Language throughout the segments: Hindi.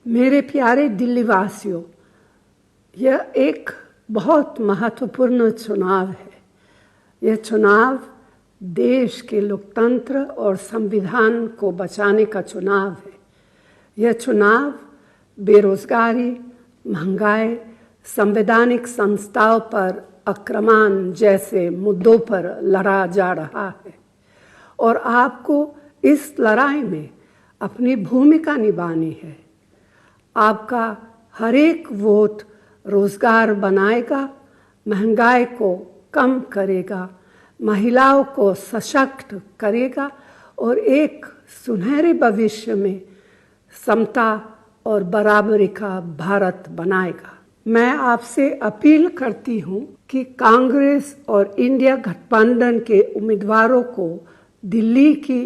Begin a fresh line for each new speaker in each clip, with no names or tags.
मेरे प्यारे दिल्ली वासियों, यह एक बहुत महत्वपूर्ण चुनाव है। यह चुनाव देश के लोकतंत्र और संविधान को बचाने का चुनाव है। यह चुनाव बेरोजगारी, महंगाई, संवैधानिक संस्थाओं पर आक्रमण जैसे मुद्दों पर लड़ा जा रहा है और आपको इस लड़ाई में अपनी भूमिका निभानी है। आपका हर एक वोट रोजगार बनाएगा, महंगाई को कम करेगा, महिलाओं को सशक्त करेगा और एक सुनहरे भविष्य में समता और बराबरी का भारत बनाएगा। मैं आपसे अपील करती हूं कि कांग्रेस और इंडिया गठबंधन के उम्मीदवारों को दिल्ली की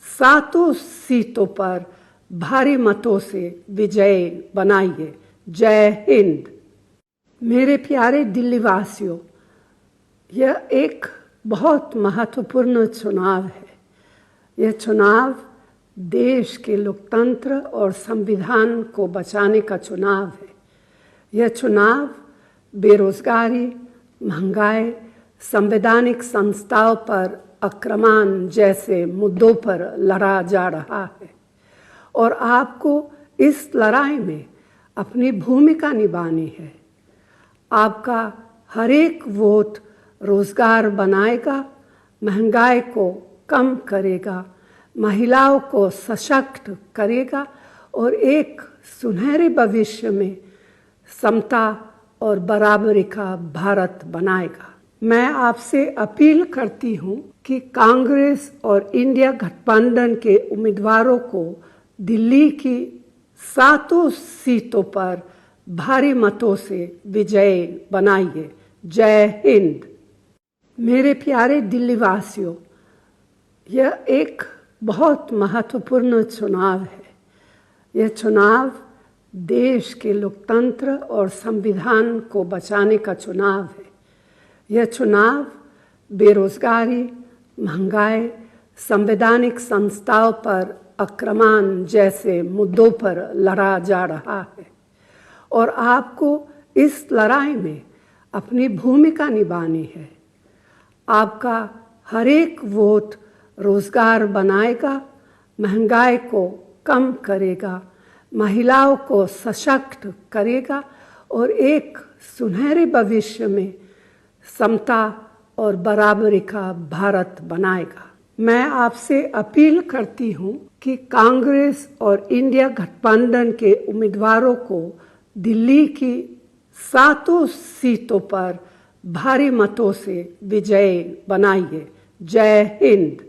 7 सीटों पर भारी मतों से विजयी बनाइए। जय हिंद। मेरे प्यारे दिल्ली वासियों, यह एक बहुत महत्वपूर्ण चुनाव है। यह चुनाव देश के लोकतंत्र और संविधान को बचाने का चुनाव है। यह चुनाव बेरोजगारी, महंगाई, संवैधानिक संस्थाओं पर आक्रमण जैसे मुद्दों पर लड़ा जा रहा है और आपको इस लड़ाई में अपनी भूमिका निभानी है। आपका हर एक वोट रोजगार बनाएगा, महंगाई को कम करेगा, महिलाओं को सशक्त करेगा और एक सुनहरे भविष्य में समता और बराबरी का भारत बनाएगा। मैं आपसे अपील करती हूं कि कांग्रेस और इंडिया गठबंधन के उम्मीदवारों को दिल्ली की 7 सीटों पर भारी मतों से विजयी बनाइए। जय हिंद। मेरे प्यारे दिल्ली वासियों, यह एक बहुत महत्वपूर्ण चुनाव है। यह चुनाव देश के लोकतंत्र और संविधान को बचाने का चुनाव है। यह चुनाव बेरोजगारी, महंगाई, संवैधानिक संस्थाओं पर आक्रमण जैसे मुद्दों पर लड़ा जा रहा है और आपको इस लड़ाई में अपनी भूमिका निभानी है। आपका हर एक वोट रोजगार बनाएगा, महंगाई को कम करेगा, महिलाओं को सशक्त करेगा और एक सुनहरे भविष्य में समता और बराबरी का भारत बनाएगा। मैं आपसे अपील करती हूं कि कांग्रेस और इंडिया गठबंधन के उम्मीदवारों को दिल्ली की 7 सीटों पर भारी मतों से विजयी बनाइए। जय हिंद।